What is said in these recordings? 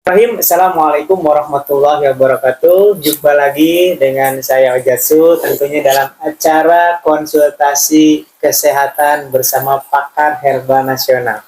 Assalamualaikum warahmatullahi wabarakatuh. Jumpa lagi dengan saya Ojatsu, tentunya dalam acara konsultasi kesehatan bersama pakar herbal nasional.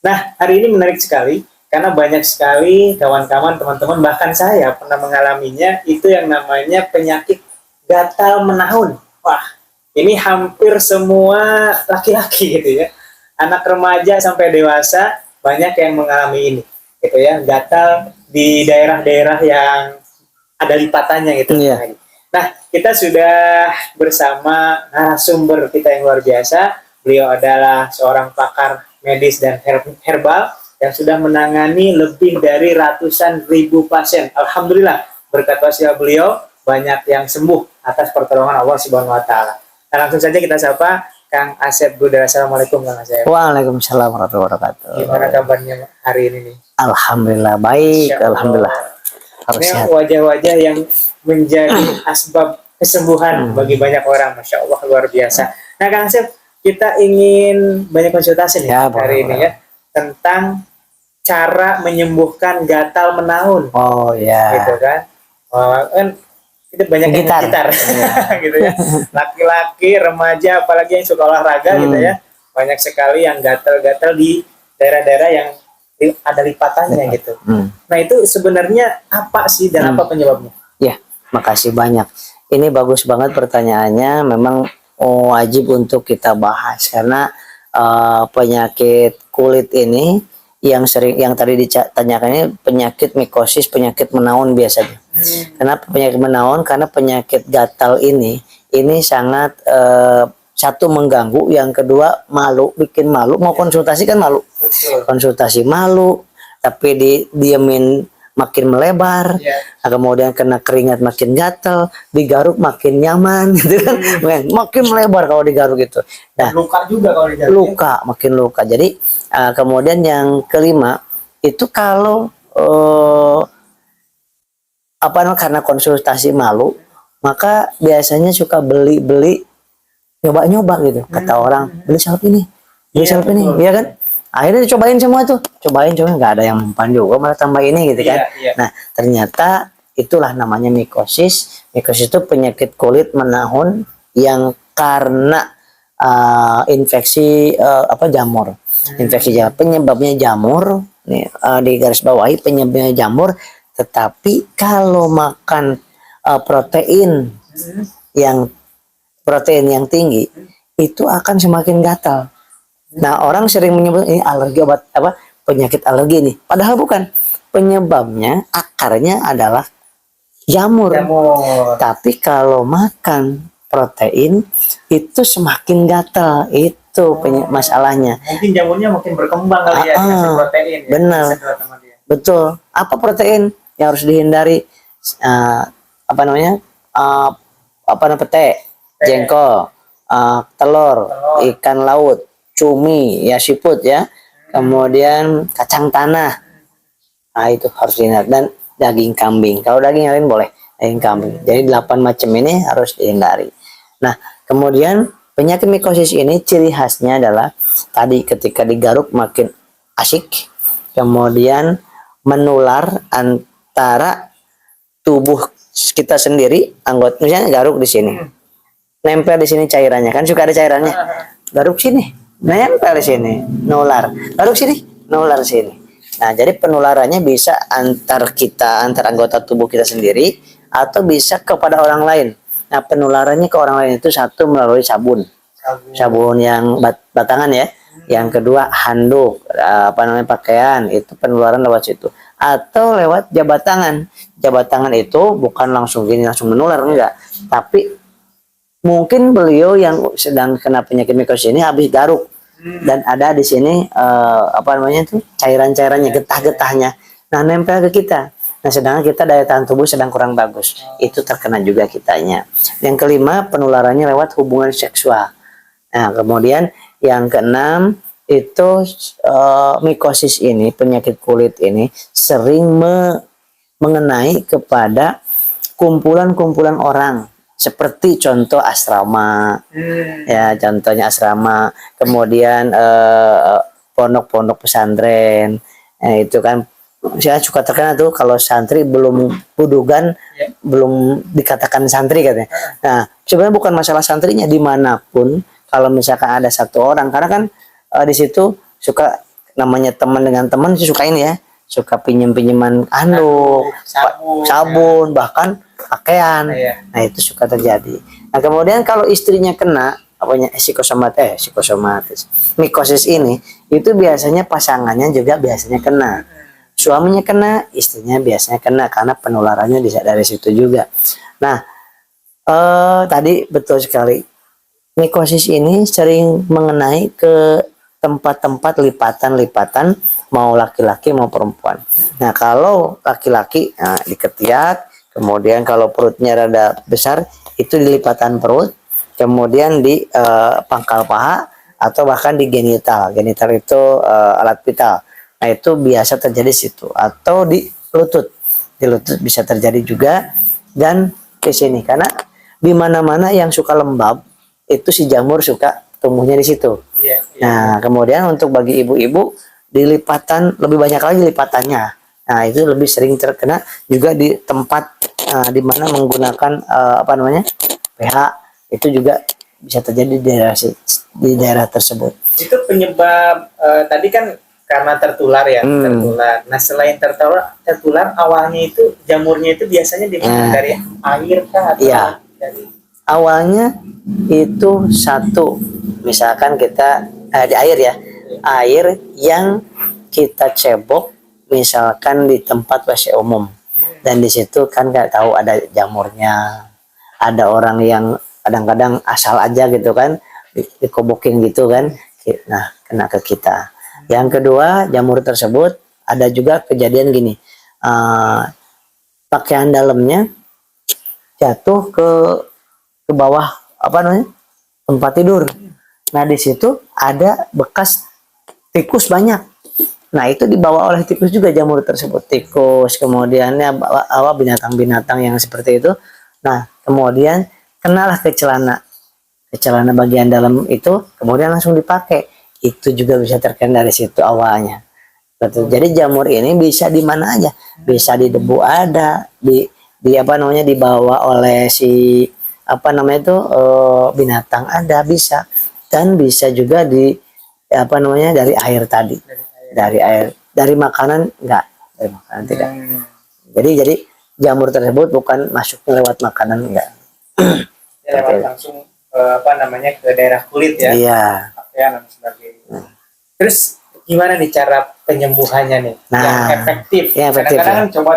Nah, hari ini menarik sekali karena banyak sekali kawan-kawan, teman-teman, bahkan saya pernah mengalaminya, itu yang namanya penyakit gatal menahun. Wah, ini hampir semua laki-laki gitu ya. Anak remaja sampai dewasa banyak yang mengalami ini gitu ya, gatal di daerah-daerah yang ada lipatannya gitu. Iya. Nah, kita sudah bersama narasumber kita yang luar biasa. Beliau adalah seorang pakar medis dan herbal yang sudah menangani lebih dari ratusan ribu pasien. Alhamdulillah, berkat wasilah beliau banyak yang sembuh atas pertolongan Allah Subhanahu wa taala. Nah, langsung saja kita sapa Kang Asep Buda. Assalamualaikum Kang Asep. Waalaikumsalam warahmatullahi wabarakatuh. Gimana kabarnya hari ini nih? Alhamdulillah baik, alhamdulillah. Ini wajah-wajah yang menjadi asbab kesembuhan bagi banyak orang, masya Allah, luar biasa. Nah, Kang Asep, kita ingin banyak konsultasi nih Ya, hari ini ya tentang cara menyembuhkan gatal menahun. Oh ya. Gitu kan? Kan itu banyak yang gitar, gitu ya. Laki-laki, remaja, apalagi yang suka olahraga gitu ya, banyak sekali yang gatal-gatal di daerah-daerah yang ada lipatannya gitu. Nah, itu sebenarnya apa sih dan apa penyebabnya? Ya, makasih banyak. Ini bagus banget pertanyaannya. Memang wajib untuk kita bahas karena penyakit kulit ini yang tadi ditanyakan ini penyakit mikosis, penyakit menahun biasanya. Kenapa penyakit menahun? Karena penyakit gatal ini sangat satu mengganggu, yang kedua malu, bikin malu. Mau konsultasi kan malu. Betul. Konsultasi malu, tapi diemin makin melebar, kemudian kena keringat makin gatal, digaruk makin nyaman, gitu kan, makin melebar kalau digaruk gitu. Nah, luka juga kalau digaruk. Luka, makin luka. Jadi kemudian yang kelima itu kalau karena konsultasi malu, maka biasanya suka beli nyoba-nyoba gitu, kata orang, beli salep ini, ya kan? Akhirnya dicobain semua tuh, cobain nggak ada yang mempan juga, malah tambah ini gitu kan. Nah, ternyata itulah namanya mikosis. Mikosis itu penyakit kulit menahun yang karena infeksi jamur. Infeksi jamur, penyebabnya jamur nih, di garis bawahi penyebabnya jamur. Tetapi kalau makan protein yang tinggi, itu akan semakin gatal. Nah, orang sering menyebut ini alergi, obat penyakit alergi nih. Padahal bukan. Penyebabnya, akarnya adalah jamur. Tapi kalau makan protein itu semakin gatal. Itu masalahnya. Mungkin jamurnya makin berkembang kali ya, protein. Benar. Betul. Apa protein yang harus dihindari? Pete, jengkol, telur, ikan laut, cumi, ya siput ya, kemudian kacang tanah, nah itu harus dihindari, dan daging kambing. Kalau daging lain boleh, daging kambing. Jadi 8 macam ini harus dihindari. Nah, kemudian penyakit mikosis ini ciri khasnya adalah tadi ketika digaruk makin asik, kemudian menular antara tubuh kita sendiri, anggota, misalnya garuk di sini, nempel di sini cairannya, kan suka ada cairannya, garuk sini, nempel di sini, nular, garuk sini, nular sini. Nah, jadi penularannya bisa antar anggota tubuh kita sendiri, atau bisa kepada orang lain. Nah, penularannya ke orang lain itu satu melalui sabun yang batangan ya. Yang kedua handuk, pakaian, itu penularan lewat situ. Atau lewat jabat tangan. Jabat tangan itu bukan langsung menular, enggak. Tapi mungkin beliau yang sedang kena penyakit mikosis ini habis garuk, dan ada di sini cairan-cairannya, getah-getahnya. Nah, nempel ke kita. Nah, sedangkan kita daya tahan tubuh sedang kurang bagus. Itu terkena juga kitanya. Yang kelima, penularannya lewat hubungan seksual. Nah, kemudian yang keenam itu mikosis ini, penyakit kulit ini sering mengenai kepada kumpulan-kumpulan orang, seperti contoh asrama, ya contohnya asrama, kemudian pondok-pondok pesantren, itu kan saya suka terkena tuh kalau santri belum budugan, Ya. belum dikatakan santri katanya. Nah, sebenarnya bukan masalah santrinya, dimanapun kalau misalkan ada satu orang, karena kan di situ suka namanya teman dengan teman suka ini ya, suka pinjem-pinjeman anduk, sabun, bahkan pakaian. Iya. Nah, itu suka terjadi. Nah, kemudian kalau istrinya kena apanya psikosomatis mikosis ini, itu biasanya pasangannya juga biasanya kena, suaminya kena, istrinya biasanya kena, karena penularannya bisa dari situ juga. Nah, tadi betul sekali, mikosis ini sering mengenai ke tempat-tempat lipatan-lipatan, mau laki-laki mau perempuan. Nah, kalau laki-laki, nah, di ketiak, kemudian kalau perutnya rada besar itu di lipatan perut, kemudian di pangkal paha, atau bahkan di genital. Genital itu alat vital. Nah, itu biasa terjadi situ, atau di lutut. Di lutut bisa terjadi juga, dan ke sini, karena di mana-mana yang suka lembab itu si jamur suka tumbuhnya di situ. Iya, iya. Nah, kemudian untuk bagi ibu-ibu, di lipatan lebih banyak lagi lipatannya. Nah, itu lebih sering terkena juga di tempat di mana menggunakan apa namanya, pH, itu juga bisa terjadi di daerah tersebut. Itu penyebab tadi kan karena tertular ya, tertular. Nah, selain tertular awalnya itu jamurnya itu biasanya dari air kah atau Iya. dari Awalnya itu satu, misalkan kita di air ya, air yang kita cebok misalkan di tempat WC umum, dan di situ kan nggak tahu ada jamurnya, ada orang yang kadang-kadang asal aja gitu kan, dikobokin gitu kan, nah kena ke kita. Yang kedua, jamur tersebut ada juga kejadian gini, pakaian dalamnya jatuh ke bawah apa namanya, tempat tidur. Nah, di situ ada bekas tikus banyak. Nah, itu dibawa oleh tikus juga jamur tersebut. Tikus, kemudiannya bawa binatang-binatang yang seperti itu. Nah, kemudian kenalah ke celana bagian dalam itu, kemudian langsung dipakai. Itu juga bisa terkena dari situ awalnya. Betul. Jadi jamur ini bisa di mana aja, bisa di debu ada, di apa namanya, dibawa oleh si apa namanya itu binatang ada, bisa, dan bisa juga di apa namanya dari air tadi, dari air, dari makanan enggak, dari makanan tidak. Jadi jamur tersebut bukan masuknya lewat makanan, enggak. lewat langsung apa namanya ke daerah kulit ya, Iya. pakaian dan sebagainya. Terus gimana nih cara penyembuhannya nih yang efektif? Kadang-kadang kan coba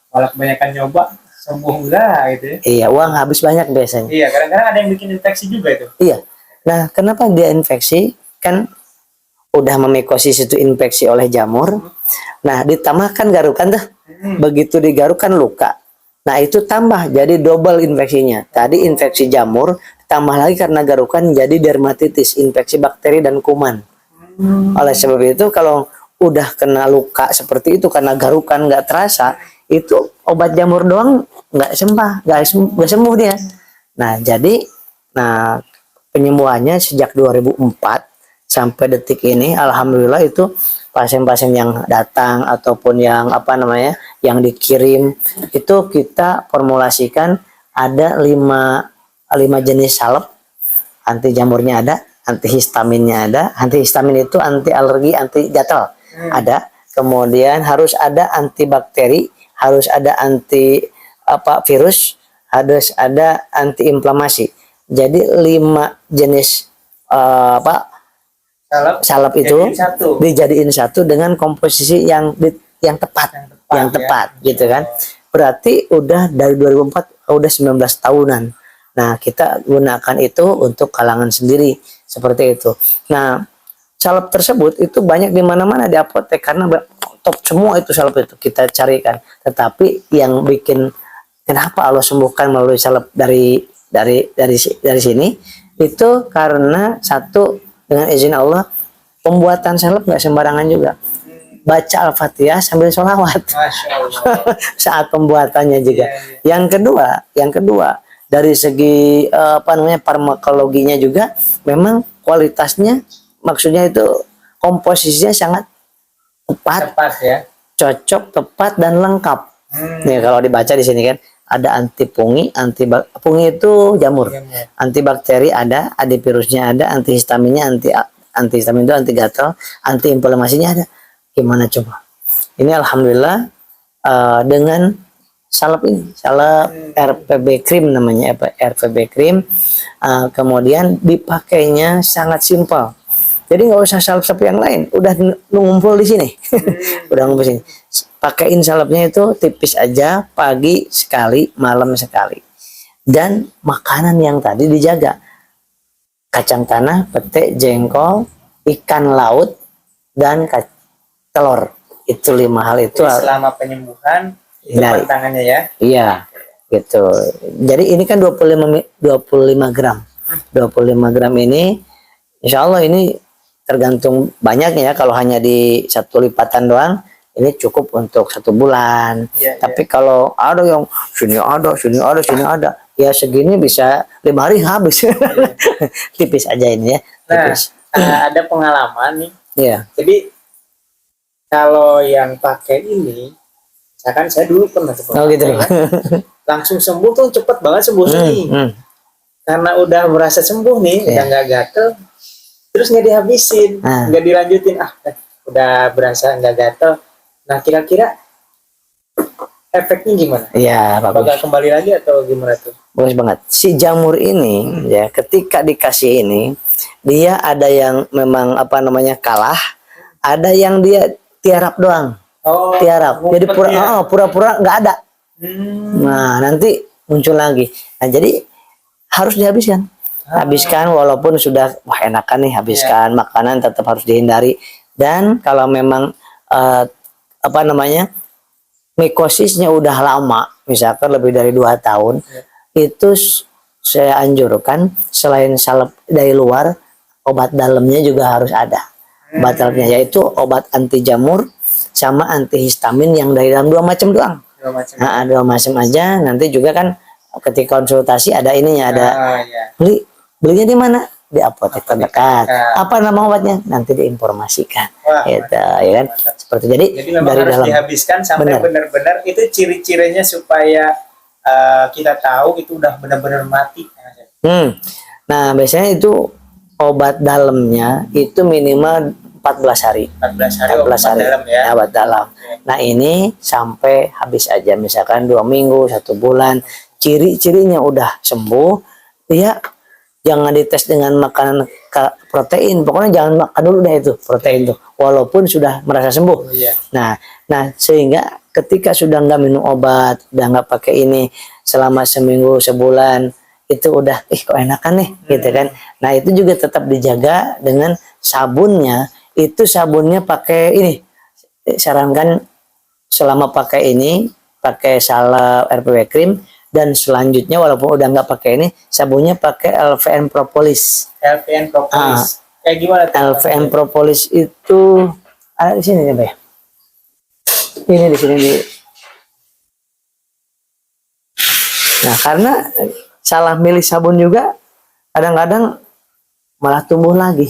malah kebanyakan nyoba sembuh enggak gitu ya. Iya, uang habis banyak biasanya. Iya, kadang-kadang ada yang bikin infeksi juga itu. Iya. Nah, kenapa dia infeksi? Kan udah memikosis itu infeksi oleh jamur. Nah, ditambahkan garukan tuh. Begitu digaruk kan luka. Nah, itu tambah jadi double infeksinya. Tadi infeksi jamur, tambah lagi karena garukan jadi dermatitis, infeksi bakteri dan kuman. Oleh sebab itu, kalau udah kena luka seperti itu karena garukan nggak terasa, itu obat jamur doang nggak sembuh dia. Nah, jadi penyembuhannya sejak 2004 sampai detik ini, alhamdulillah, itu pasien-pasien yang datang ataupun yang apa namanya yang dikirim itu kita formulasikan ada 5 jenis salep. Anti jamurnya ada, antihistaminnya ada. Antihistamin itu anti alergi, anti gatal ada. Kemudian harus ada antibakteri, harus ada anti virus, harus ada anti inflamasi. Jadi 5 jenis salep itu dijadiin satu dengan komposisi yang tepat gitu kan. Berarti udah dari 2004 udah 19 tahunan. Nah, kita gunakan itu untuk kalangan sendiri seperti itu. Nah, salep tersebut itu banyak di mana-mana di apotek karena top semua itu salep itu kita carikan. Tetapi yang bikin kenapa Allah sembuhkan melalui salep dari sini itu karena satu, dengan izin Allah, pembuatan salep nggak sembarangan juga. Baca Al-Fatihah sambil sholawat saat pembuatannya juga. Yang kedua dari segi farmakologinya juga memang kualitasnya, maksudnya itu komposisinya sangat tepat, Tepat ya. cocok, tepat dan lengkap. Nih kalau dibaca di sini kan ada anti fungi, fungi itu jamur, antibakteri ada, antivirusnya ada, antihistaminnya, antihistamin itu anti gatal, anti inflamasinya ada. Gimana coba? Ini alhamdulillah dengan salep ini, salep RPB Cream namanya, RPB Cream. Kemudian dipakainya sangat simpel. Jadi nggak usah salep-salep yang lain, udah ngumpul di sini, udah ngumpul di sini. Pakaiin salepnya itu tipis aja, pagi sekali, malam sekali. Dan makanan yang tadi dijaga, kacang tanah, pete, jengkol, ikan laut, dan telur. Itu 5 hal itu. Jadi selama penyembuhan itu pantangannya ya. Iya, gitu. Jadi ini kan 25 gram. 25 gram ini insya Allah ini tergantung banyaknya ya. Kalau hanya di satu lipatan doang ini cukup untuk 1 bulan. Tapi kalau ada yang sini ada, sini ada, sini ada, ya segini bisa 5 hari habis. Tipis aja ini ya. Tipis. Nah, ada pengalaman nih. Iya. Jadi kalau yang pakai ini, misalkan saya dulu pernah gitu. Langsung sembuh tuh, cepet banget sembuh nih. Karena udah merasa sembuh nih, udah nggak gatel, terus nggak dihabisin, nggak dilanjutin. Udah berasa nggak gatel. Nah, kira-kira efeknya gimana? Iya, bakal kembali lagi atau gimana tuh? Bagus banget. Si jamur ini ya, ketika dikasih ini, dia ada yang memang kalah, ada yang dia tiarap doang. Tiarap. Jadi pura-pura nggak ada. Nah, nanti muncul lagi. Nah, jadi harus dihabiskan. Habiskan walaupun sudah enakan nih, habiskan. Makanan tetap harus dihindari. Dan kalau memang mikosisnya udah lama, misalkan lebih dari 2 tahun, itu saya anjurkan selain salep dari luar, obat dalamnya juga harus ada. Obat dalamnya yaitu obat anti jamur sama antihistamin yang dari dalam 2 macam doang. 2 macam aja. Nanti juga kan ketika konsultasi ada ininya, ada belinya di mana? Di apotek terdekat. Apa nama obatnya? Nanti diinformasikan. Gitu, ya kan? Seperti jadi dari harus dalam dihabiskan sampai benar-benar itu ciri-cirinya supaya kita tahu itu udah benar-benar mati. Nah, biasanya itu obat dalamnya itu minimal 14 hari. 14 hari dalam ya. Obat dalam. Nah, ini sampai habis aja, misalkan 2 minggu, 1 bulan. Ciri-cirinya udah sembuh, ya jangan dites dengan makanan protein. Pokoknya jangan makan dulu deh itu protein tuh, walaupun sudah merasa sembuh. Nah, sehingga ketika sudah nggak minum obat, udah nggak pakai ini selama seminggu, sebulan, itu udah kok enakan nih, gitu kan. Nah, itu juga tetap dijaga dengan sabunnya. Itu sabunnya pakai ini, sarankan selama pakai ini, pakai salep RPB Cream. Dan selanjutnya walaupun udah nggak pakai ini, sabunnya pakai LVN Propolis. LVN Propolis. Kayak gimana tuh? LVN Propolis itu ada di sini nih, Bay. Ini di sini di. Nah, karena salah milih sabun juga kadang-kadang malah tumbuh lagi.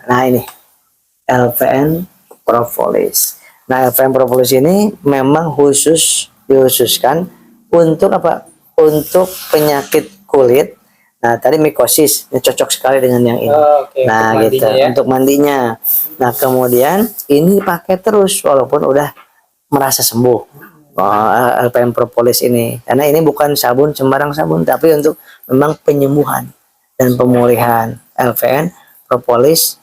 Nah, ini LVN Propolis. Nah, LVN Propolis ini memang dihususkan untuk apa? Untuk penyakit kulit. Nah, tadi mikosis, ini cocok sekali dengan yang ini. Nah, gitu, untuk mandinya. Nah, kemudian ini pakai terus walaupun udah merasa sembuh. LVN Propolis ini, karena ini bukan sabun sembarang sabun, tapi untuk memang penyembuhan dan pemulihan. LVN Propolis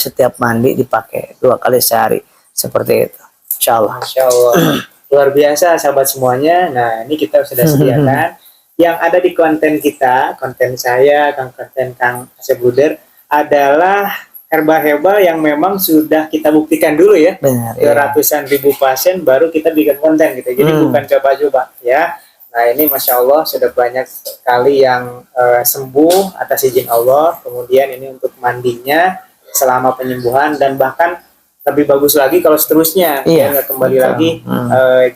setiap mandi dipakai 2 kali sehari, seperti itu. Insyaallah. Luar biasa sahabat semuanya. Nah, ini kita sudah sediakan yang ada di konten kita, konten saya, konten Kang Asep Bruder adalah herba-herba yang memang sudah kita buktikan dulu ya. Benar, ratusan ribu pasien baru kita bikin konten gitu. Jadi bukan coba-coba ya. Nah, ini Masya Allah sudah banyak sekali yang sembuh atas izin Allah. Kemudian ini untuk mandinya selama penyembuhan, dan bahkan lebih bagus lagi kalau seterusnya kembali lagi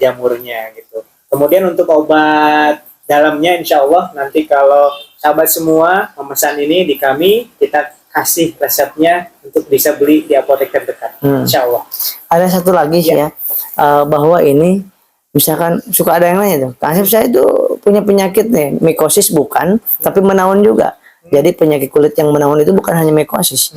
jamurnya gitu. Kemudian untuk obat dalamnya insya Allah nanti kalau sahabat semua memesan ini di kami, kita kasih resepnya untuk bisa beli di apotek terdekat. Insya Allah. Ada satu lagi sih ya, bahwa ini misalkan suka ada yang nanya tuh, Kang Asep saya itu punya penyakit nih, mikosis bukan, tapi menaun juga. Jadi penyakit kulit yang menaun itu bukan hanya mikosis,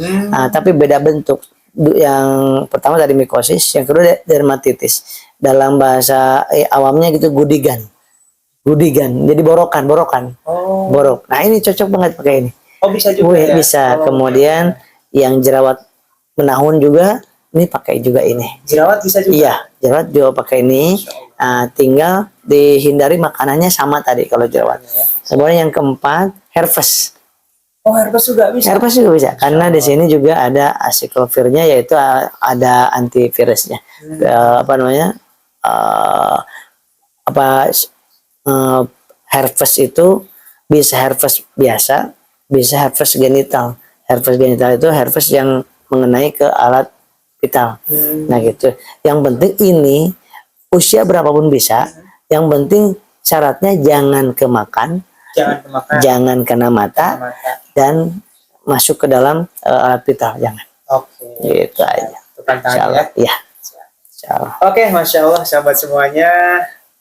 tapi beda bentuk. Yang pertama tadi mikosis, yang kedua dermatitis. Dalam bahasa awamnya gitu gudigan. Jadi borokan. Borok. Nah ini cocok banget pakai ini. Oh bisa juga ya? Bisa. Kemudian yang jerawat menahun juga, ini pakai juga ini. Jerawat bisa juga? Iya, jerawat juga pakai ini. Tinggal dihindari makanannya sama tadi kalau jerawat. Kemudian yang keempat, herpes. Oh herpes juga bisa? Herpes juga bisa, karena di sini juga ada acyclovirnya, yaitu ada antivirusnya. Apa namanya? Herpes itu bisa herpes biasa, bisa herpes genital. Herpes genital itu herpes yang mengenai ke alat vital. Nah gitu. Yang penting ini usia berapapun bisa. Yang penting syaratnya jangan kemakan, jangan kena mata, dan masuk ke dalam alat vital, jangan. Oke. Gitu aja. Ya. Oke, Masya Allah sahabat semuanya,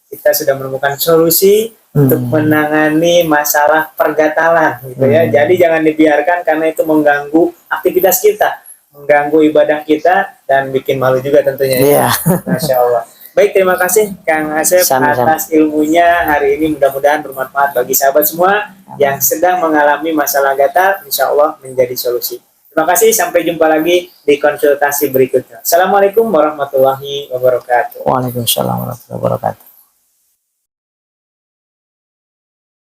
kita sudah menemukan solusi untuk menangani masalah pergatalan gitu ya. Jadi jangan dibiarkan karena itu mengganggu aktivitas kita, mengganggu ibadah kita, dan bikin malu juga tentunya. Iya. Masya Allah. Baik, terima kasih Kang Asep atas ilmunya hari ini. Mudah-mudahan bermanfaat bagi sahabat semua yang sedang mengalami masalah gatal. Insya Allah menjadi solusi. Terima kasih, sampai jumpa lagi di konsultasi berikutnya. Assalamualaikum warahmatullahi wabarakatuh. Waalaikumsalam warahmatullahi wabarakatuh.